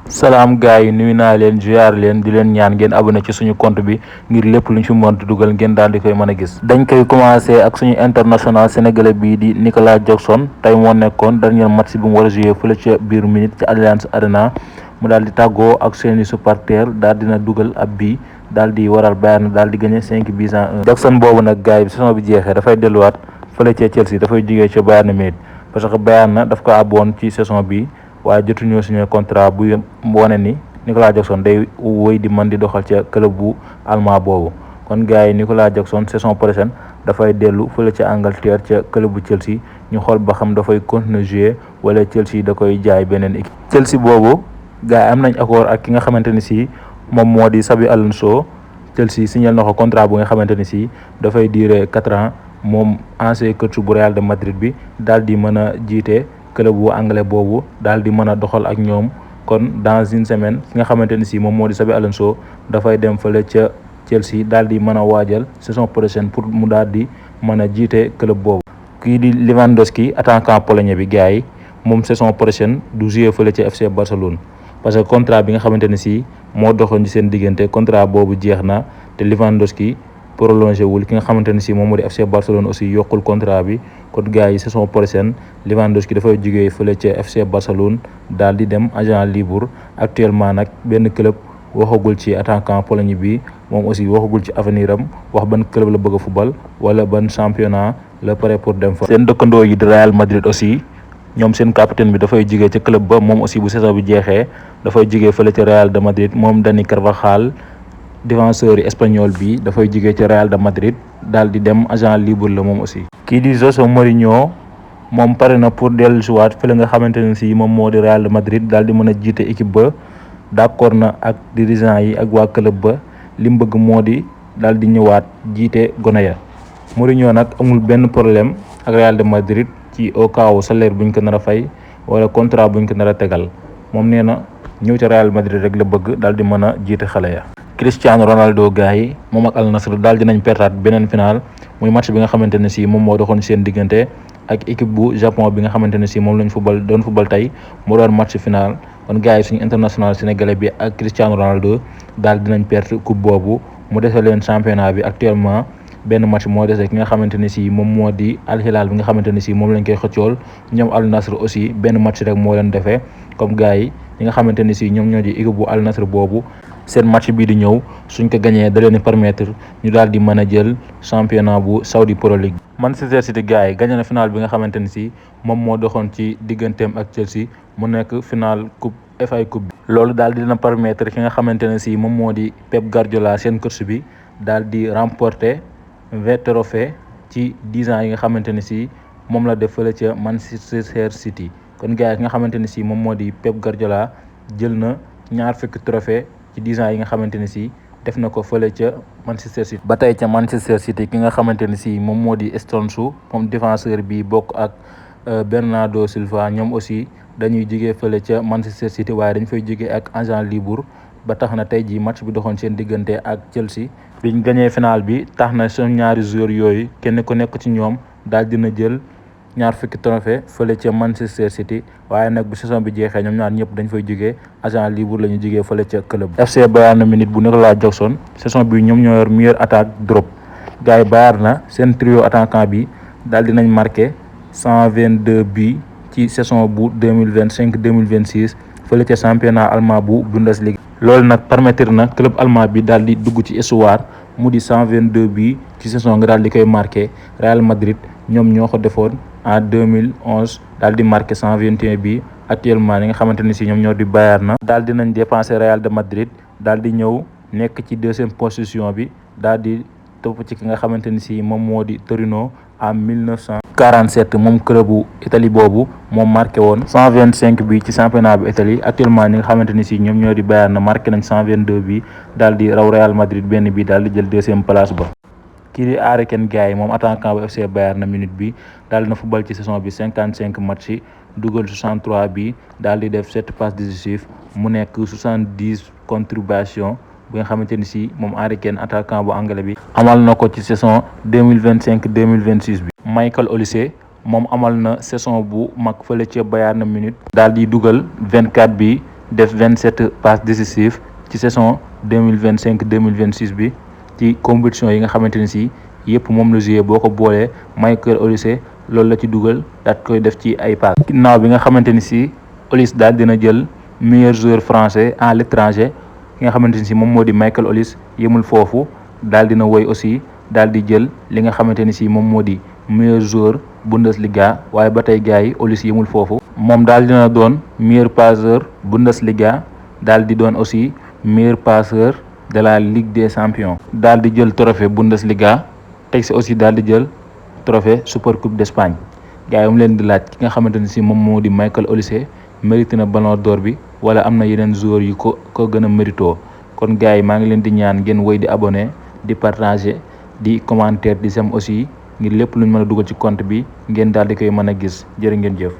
salaam gars yi nuyu naa leen ziar leen di leen ñaan ngeen abonné ci suñu compte bi ngir lépp luñ fi mënti dugal ngeen daal di koy mën a gis. dañ koy commencé ak suñu international sénégalais bii di Nicolas Jackson tey moo nekkoon dernier match bi mu war a joué fële ca biir Munich ci Allianz Arena mu daal di tàggoo ak seeni supporters daal dina dugal ab bii daal di waral Bayern daal di gagné 5-1. Jackson boobu nag gars yi bi saison bi jeexee dafay delluwaat fële ca Chelsea dafay jugee ca Bayern Munich parce que Bayern na daf ko àbboon ci saison bi. waaye jotuñoo signé contrat bu wane ni Nicolas Jackson day wéy di mën di doxal ca club bu allemand boobu kon gars yi Nicolas Jackson saison prochaine dafay dellu fële ca Angleterre ca club bu Chelsea ñu xool ba xam dafay continuer jouer wala Chelsea da koy jaay beneen équipe. Chelsea boobu gars yi am nañ accord ak ki nga xamante ni si moom moo di Xabi Alonso Chelsea signé na ko contrat bu nga xamante ni si dafay durer 4 ans moom ancien coach bu Real de Madrid bi daal di mën a jiite. club bu anglais boobu daal di mën a doxal ak ñoom kon dans une semaine ki nga xamante ni si moom moo di Xabi Alonso dafay dem fële ca Chelsea daal di mën a waajal saison prochaine pour mu daal di mën a jiite club boobu. kii di Lewandowski attaquant polonais bi gars yi moom saison prochaine du jouer fële ca FC Barcelone parce que contrat bi nga xamante ni si moo doxoon ci seen diggante contrat boobu jeex na te Lewandowski prolongé wul ki nga xamante ne si moom moo di FC Barcelone aussi yokkul contrat bi kon gars yi saison prochaine Lewandowski dafay jógee fële ca FC Barcelone daal di dem agent libre actuellement nag benn club waxagul ci attaquant polonais bi moom aussi waxagul ci avenir am wax ban club la bëgg a football wala ban championnat la pare pour dem fa. seen dëkkandoo yi di Real Madrid aussi ñoom seen capitaine bi dafay jógee ca club ba moom aussi bu saison bi jeexee dafay jógee fële ca Real de Madrid moom Dani Carvajal. défenseur yi espagnol bi dafay jógee ci Real de Madrid daal di dem agent libre la moom aussi. kii di José Mourinho moom pare na pour dellusiwaat fële nga xamante ne si moom moo di Real de Madrid daal di mën a jiite équipe ba d'accord na ak dirigeant yi ak waa club ba li mu bëgg moo di daal di ñëwaat jiite gone ya. Mourinho nag amul benn problème ak Real de Madrid ci au cas où salaire buñ ko nar a fay wala contrat buñ ko nar a tegal moom nee na ñëw ci Real Madrid rek la bëgg daal di mën a jiite xale ya. Cristiano Ronaldo gars yi moom ak Al Nassr daal dinañ pertaat beneen final muy match bi nga xamante ne si moom moo doxoon seen diggante ak équipe bu Japon bi nga xamante ne si moom lañ doon football tey moo doon match final kon gars yi suñu international sénégalais bi ak Cristiano Ronaldo daal dinañ perte coupe boobu mu dese leen championnat bi actuellement benn match moo dese ki nga xamante ne si moom moo di Al Hilal bi nga xamante ne si moom lañ koy xëccool ñoom Al Nassr aussi benn match rek moo leen defee comme gars yi ñi nga xamante ne si ñoom ñoo di équipe bu Al Nassr boobu. seen match bii di ñëw suñ ko gañee da leen di permettre ñu daal di mën a jël championnat bu Saudi Pro League. Manchester City gars yi gagné na final bi nga xamante ni si moom moo doxoon ci digganteem ak Chelsea mu nekk final coupe FA coupe bi. loolu daal dina permettre ki nga xamante ne si moom moo di Pep Guardiola seen coach bi daal di remporter 20 trophées ci 10 ans yi nga xamante ne si moom la def fële ca Manchester City kon gars yi nga xamante ne si moom moo di Pep Guardiola jël na ñaar fukki trophée ci 10 ans yi nga xamante ne si def na ko fële ca Manchester City. ba tey ca Manchester City ki nga xamante ne si moom moo di Stones moom défenseur bi bokk ak Bernardo Silva ñoom aussi dañuy jógee fële ca Manchester City waaye dañ fay jógee ak agent libre ba tax na tey jii match bi doxoon seen diggante ak Chelsea biñ gañee final bi tax na seen ñaari joueurs yooyu kenn ku nekk ci ñoom daal dina jël ñaar fukki trophée fële ca Manchester City waaye nag bu saison bi jeexee ñoom ñaar ñëpp dañ fay jógee agent libre la ñu jógee fële ca club FC Bayern Munich bu Nicolas Jackson saison bi ñoom ñoo yor meilleure attaque d'Europe gars yi Bayern na seen trio attaquant bi daal dinañ marqué 122 buts ci saison bu 2025-2026 fële ca championnat allemand bu Bundesliga. loolu nag permettre na club allemand bi daal di dugg ci histoire mu di 122 buts ci saison nga daal di koy marqué Real Madrid ñoom ñoo ko defoon en 2011 daal di marqué 121 bi actuellement ñi nga xamante ni si ñoom ñoo di Bayern na daal di nañ dépensé Real de Madrid daal di ñëw nekk ci deuxième position bi daal di topp ci ki nga xamante ni si moom moo di Torino en 1947 moom club bu Italie boobu moom marqué woon 125 bi ci championnat bu Italie actuellement ñi nga xamante ni si ñoom ñoo di Bayern na marqué nañ 122 bi daal di raw Real Madrid benn bi daal di jël deuxième place ba. kii di Harry Kane gars yi moom attaquant bu FC Bayern Munich bi daal dina football ci saison bi 55 match yi dugal 63 bi daal di def 7 passes décisives mu nekk 70 contributions bi nga xamante ni si moom Harry Kane attaquant bu anglais bi amal na ko ci saison 2025-2026 bi. Michael Olise moom amal na saison bu mag fële ca Bayern Munich daal di dugal 24 bi def 27 passes décisives ci saison 2025-2026 bi ci compétition yi nga xamante ni si yëpp moom la joué boo ko boolee Michael Olise loolu la ci dugal daat koy def ci ay passes. ginnaaw bi nga xamante ni si Olise daal dina jël meilleur joueur français à l'étranger ki nga xamante ni si moom moo di Michael Olise yemul foofu daal dina woy aussi daal di jël li nga xamante ni si moom moo di meilleur joueur Bundesliga waaye ba tey gars yi Olise yemul foofu moom daal dina doon meilleur passeur Bundesliga daal di doon aussi meilleur passeur de la Ligue des Champions daal di jël trophée Bundesliga teg si aussi daal di jël trophée Supercoupe d'Espagne gars yi mu leen di laaj ki nga xamante ni si moom moo di Michael Olise mérité na ballon d'or bi wala am na yeneen joueurs yu ko gën a mérito kon gars yi maa ngi leen di ñaan ngeen woy di abonné di partager di commentaire di sem aussi ngir lépp luñ mën a dugal ci compte bi ngeen daal di koy mën a gis jërë ngeen jëf.